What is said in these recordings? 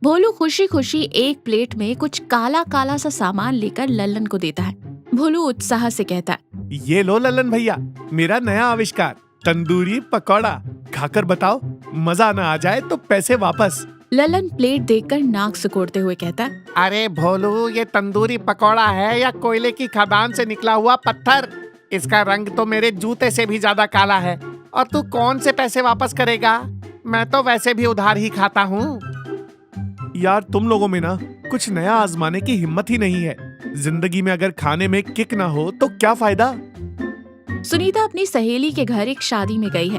भोलू खुशी खुशी एक प्लेट में कुछ काला काला सा सामान लेकर लल्लन को देता है। भोलू उत्साह से कहता है, ये लो लल्लन भैया, मेरा नया आविष्कार तंदूरी पकौड़ा, खाकर बताओ, मजा ना आ जाए तो पैसे वापस। लल्लन प्लेट देखकर नाक सिकोड़ते हुए कहता है, अरे भोलू, ये तंदूरी पकौड़ा है या कोयले की खदान से निकला हुआ पत्थर? इसका रंग तो मेरे जूते से भी ज्यादा काला है। और तू कौन से पैसे वापस करेगा? मैं तो वैसे भी उधार ही खाता हूँ। यार तुम लोगों में ना कुछ नया आजमाने की हिम्मत ही नहीं है। जिंदगी में अगर खाने में किक ना हो तो क्या फायदा। सुनीता अपनी सहेली के घर एक शादी में गई है।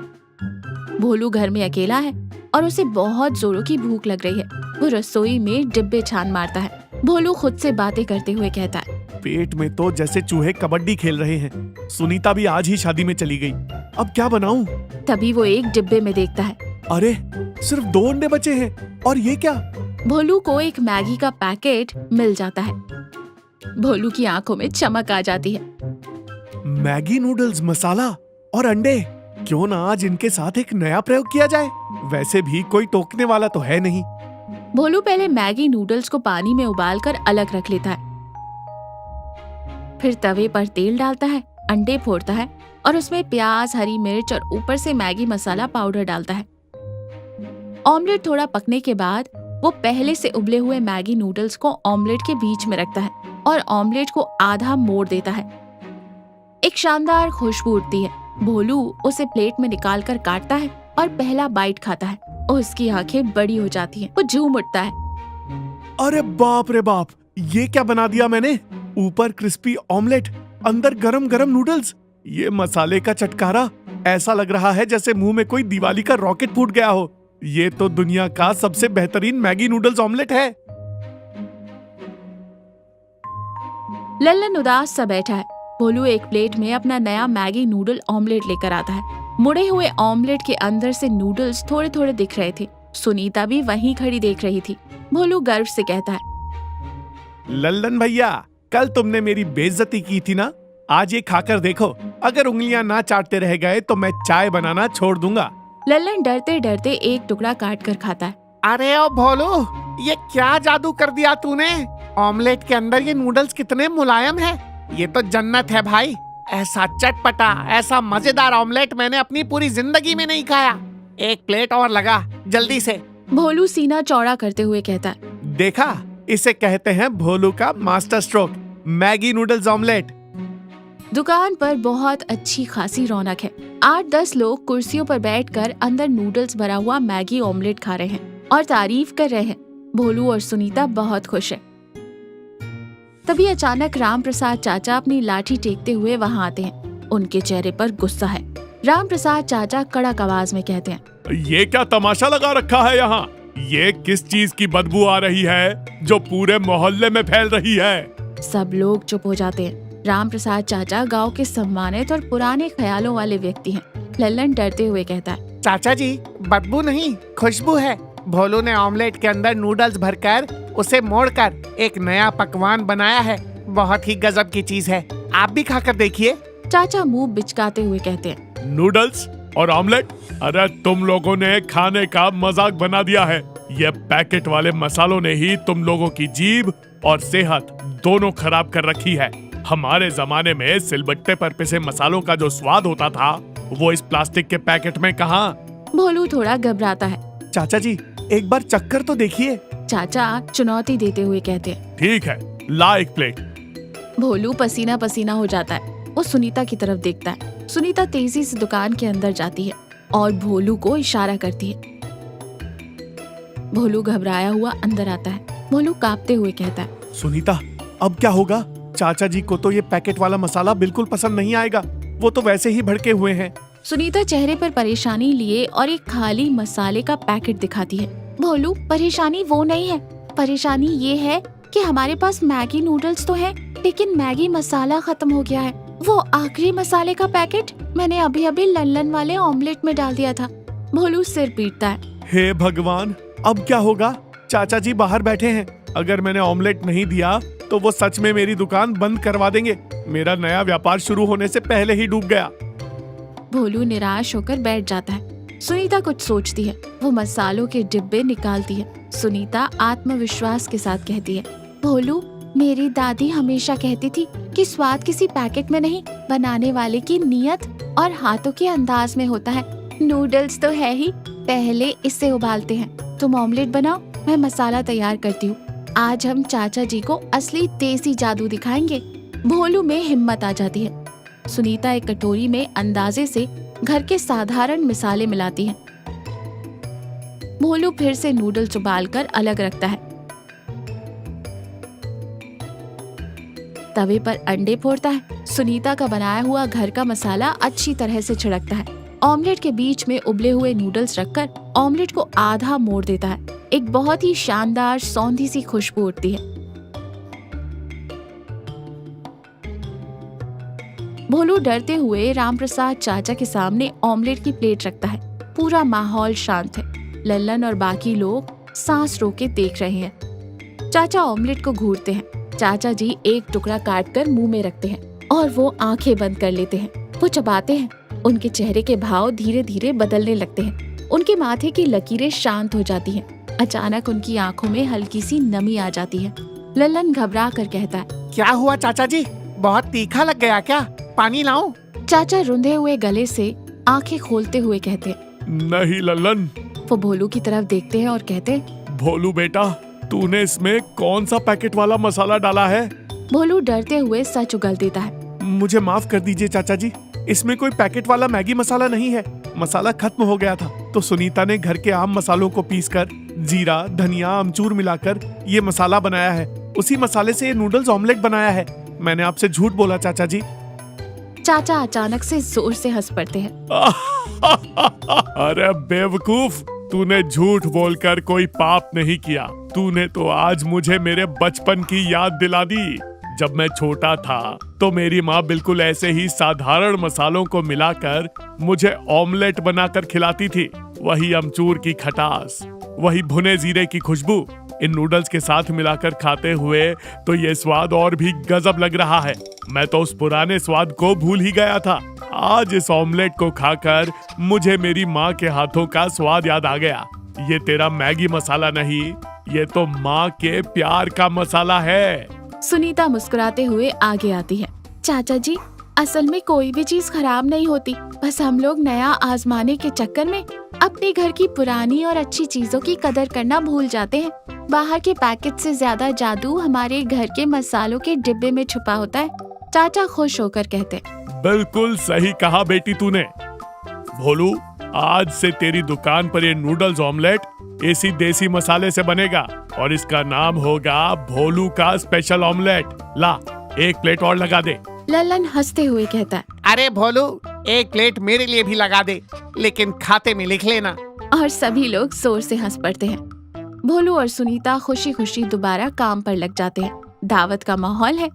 भोलू घर में अकेला है और उसे बहुत जोरों की भूख लग रही है। वो रसोई में डिब्बे छान मारता है। भोलू खुद से बातें करते हुए कहता है, पेट में तो जैसे चूहे कबड्डी खेल रहे हैं। सुनीता भी आज ही शादी में चली गई, अब क्या बनाऊं? तभी वो एक डिब्बे में देखता है। अरे सिर्फ 2 अंडे बचे हैं, और ये क्या? भोलू को एक मैगी का पैकेट मिल जाता है। भोलू की आंखों में चमक आ जाती है। मैगी नूडल्स, मसाला और अंडे, क्यों ना आज इनके साथ एक नया प्रयोग किया जाए। वैसे भी कोई टोकने वाला तो है नहीं। भोलू पहले मैगी नूडल्स को पानी में उबालकर अलग रख लेता है। फिर तवे पर तेल डालता है, अंडे फोड़ता है और उसमें प्याज, हरी मिर्च और ऊपर से मैगी मसाला पाउडर डालता है। ऑमलेट थोड़ा पकने के बाद वो पहले से उबले हुए मैगी नूडल्स को ऑमलेट के बीच में रखता है और ऑमलेट को आधा मोड़ देता है। एक शानदार खुशबू उठती है। भोलू उसे प्लेट में निकालकर काटता है और पहला बाइट खाता है। उसकी आंखें बड़ी हो जाती हैं। वो झूम उठता है। अरे बाप रे बाप, ये क्या बना दिया मैंने? ऊपर क्रिस्पी ऑमलेट, अंदर गरम गरम नूडल्स। ये मसाले का चटकारा, ऐसा लग रहा है जैसे मुंह में कोई दिवाली का रॉकेट फूट गया हो। ये तो दुनिया का सबसे बेहतरीन मैगी नूडल्स ऑमलेट है। लल्लन उदास सा बैठा है। भोलू एक प्लेट में अपना नया मैगी नूडल ऑमलेट लेकर आता है। मुड़े हुए ऑमलेट के अंदर से नूडल्स थोड़े थोड़े दिख रहे थे। सुनीता भी वहीं खड़ी देख रही थी। भोलू गर्व से कहता है, लल्लन भैया, कल तुमने मेरी बेइज्जती की थी ना, आज ये खाकर देखो। अगर उंगलियां ना चाटते रह गए तो मैं चाय बनाना छोड़ दूंगा। लल्लन डरते डरते एक टुकड़ा काट कर खाता है। अरे ओ भोलू, ये क्या जादू कर दिया तूने? ऑमलेट के अंदर ये नूडल्स कितने मुलायम है। ये तो जन्नत है भाई। ऐसा चटपटा, ऐसा मजेदार ऑमलेट मैंने अपनी पूरी जिंदगी में नहीं खाया। एक प्लेट और लगा जल्दी से। भोलू सीना चौड़ा करते हुए कहता है, देखा, इसे कहते हैं भोलू का master stroke, Maggi noodles omelette. दुकान पर बहुत अच्छी खासी रौनक है। 8-10 लोग कुर्सियों पर बैठकर अंदर नूडल्स भरा हुआ मैगी ऑमलेट खा रहे हैं और तारीफ कर रहे हैं। भोलू और सुनीता बहुत खुश हैं। तभी अचानक राम प्रसाद चाचा अपनी लाठी टेकते हुए वहां आते हैं। उनके चेहरे पर गुस्सा है। राम प्रसाद चाचा कड़क आवाज में कहते हैं, ये क्या तमाशा लगा रखा है यहाँ? ये किस चीज की बदबू आ रही है जो पूरे मोहल्ले में फैल रही है? सब लोग चुप हो जाते हैं। राम प्रसाद चाचा गांव के सम्मानित और पुराने ख्यालों वाले व्यक्ति हैं। लल्लन डरते हुए कहता है, चाचा जी, बदबू नहीं, खुशबू है। भोलू ने ऑमलेट के अंदर नूडल्स भरकर उसे मोड़कर एक नया पकवान बनाया है। बहुत ही गजब की चीज है, आप भी खाकर देखिए। चाचा मुंह बिचकाते हुए कहते हैं, नूडल्स और ऑमलेट? अरे तुम लोगों ने खाने का मजाक बना दिया है। ये पैकेट वाले मसालों ने ही तुम लोगों की जीभ और सेहत दोनों खराब कर रखी है। हमारे जमाने में सिलबट्टे पर पिसे मसालों का जो स्वाद होता था, वो इस प्लास्टिक के पैकेट में कहाँ? भोलू थोड़ा घबराता है। चाचा जी, एक बार चक्कर तो देखिए। चाचा चुनौती देते हुए कहते हैं, ठीक है, ला एक प्लेट। भोलू पसीना पसीना हो जाता है। वो सुनीता की तरफ देखता है। सुनीता तेजी से दुकान के अंदर जाती है और भोलू को इशारा करती है। भोलू घबराया हुआ अंदर आता है। भोलू कांपते हुए कहता है, सुनीता, अब क्या होगा? चाचा जी को तो ये पैकेट वाला मसाला बिल्कुल पसंद नहीं आएगा। वो तो वैसे ही भड़के हुए हैं। सुनीता चेहरे पर परेशानी लिए और एक खाली मसाले का पैकेट दिखाती है। भोलू, परेशानी वो नहीं है। परेशानी ये है कि हमारे पास मैगी नूडल्स तो है, लेकिन मैगी मसाला खत्म हो गया है। वो आखिरी मसाले का पैकेट मैंने अभी अभी लल्लन वाले ऑमलेट में डाल दिया था। भोलू सिर पीटता है। हे भगवान, अब क्या होगा? चाचा जी बाहर बैठे हैं। अगर मैंने ऑमलेट नहीं दिया तो वो सच में मेरी दुकान बंद करवा देंगे। मेरा नया व्यापार शुरू होने से पहले ही डूब गया। भोलू निराश होकर बैठ जाता है। सुनीता कुछ सोचती है। वो मसालों के डिब्बे निकालती है। सुनीता आत्मविश्वास के साथ कहती है, भोलू, मेरी दादी हमेशा कहती थी कि स्वाद किसी पैकेट में नहीं, बनाने वाले की नीयत और हाथों के अंदाज में होता है। नूडल्स तो है ही, पहले इसे उबालते हैं। तुम ऑमलेट बनाओ, मैं मसाला तैयार करती हूँ। आज हम चाचा जी को असली देसी जादू दिखाएंगे। भोलू में हिम्मत आ जाती है। सुनीता एक कटोरी में अंदाजे से घर के साधारण मसाले मिलाती है। भोलू फिर से नूडल्स उबालकर अलग रखता है। तवे पर अंडे फोड़ता है। सुनीता का बनाया हुआ घर का मसाला अच्छी तरह से छिड़कता है। ऑमलेट के बीच में उबले हुए नूडल्स रखकर ऑमलेट को आधा मोड़ देता है। एक बहुत ही शानदार सौंधी सी खुशबू उठती है। भोलू डरते हुए रामप्रसाद चाचा के सामने ऑमलेट की प्लेट रखता है। पूरा माहौल शांत है। लल्लन और बाकी लोग सांस रोके देख रहे हैं। चाचा ऑमलेट को घूरते हैं। चाचा जी एक टुकड़ा काटकर मुंह में रखते हैं और वो आंखें बंद कर लेते हैं। वो चबाते हैं। उनके चेहरे के भाव धीरे धीरे बदलने लगते हैं। उनके माथे की लकीरें शांत हो जाती हैं। अचानक उनकी आंखों में हल्की सी नमी आ जाती है। लल्लन घबरा कर कहता है, क्या हुआ चाचा जी, बहुत तीखा लग गया क्या? पानी लाऊं? चाचा रुंधे हुए गले से आंखें खोलते हुए कहते, नहीं लल्लन। वो भोलू की तरफ देखते हैं और कहते, भोलू बेटा, तूने इसमें कौन सा पैकेट वाला मसाला डाला है? भोलू डरते हुए सच उगल देता है। मुझे माफ कर दीजिए चाचा जी, इसमें कोई पैकेट वाला मैगी मसाला नहीं है। मसाला खत्म हो गया था तो सुनीता ने घर के आम मसालों को पीसकर जीरा, धनिया, अमचूर मिलाकर ये मसाला बनाया है। उसी मसाले से ये नूडल्स ऑमलेट बनाया है। मैंने आपसे झूठ बोला चाचा जी। चाचा अचानक से जोर से हंस पड़ते हैं। अरे बेवकूफ, तूने झूठ बोलकर कोई पाप नहीं किया। तूने तो आज मुझे मेरे बचपन की याद दिला दी। जब मैं छोटा था तो मेरी माँ बिल्कुल ऐसे ही साधारण मसालों को मिलाकर मुझे ऑमलेट बनाकर खिलाती थी। वही अमचूर की खटास, वही भुने जीरे की खुशबू इन नूडल्स के साथ मिलाकर खाते हुए तो ये स्वाद और भी गजब लग रहा है। मैं तो उस पुराने स्वाद को भूल ही गया था। आज इस ऑमलेट को खाकर मुझे मेरी माँ के हाथों का स्वाद याद आ गया। ये तेरा मैगी मसाला नहीं, ये तो माँ के प्यार का मसाला है। सुनीता मुस्कुराते हुए आगे आती है। चाचा जी, असल में कोई भी चीज खराब नहीं होती, बस हम लोग नया आजमाने के चक्कर में अपने घर की पुरानी और अच्छी चीजों की कदर करना भूल जाते हैं। बाहर के पैकेट से ज्यादा जादू हमारे घर के मसालों के डिब्बे में छुपा होता है। चाचा खुश होकर कहते, बिल्कुल सही कहा बेटी तूने। भोलू, आज से तेरी दुकान पर ये नूडल्स ऑमलेट इसी देसी मसाले से बनेगा और इसका नाम होगा भोलू का स्पेशल ऑमलेट। ला, एक प्लेट और लगा दे। लल्लन हंसते हुए कहता है, अरे भोलू, एक प्लेट मेरे लिए भी लगा दे, लेकिन खाते में लिख लेना। और सभी लोग जोर से हंस पड़ते हैं। भोलू और सुनीता खुशी खुशी दोबारा काम पर लग जाते हैं। दावत का माहौल है।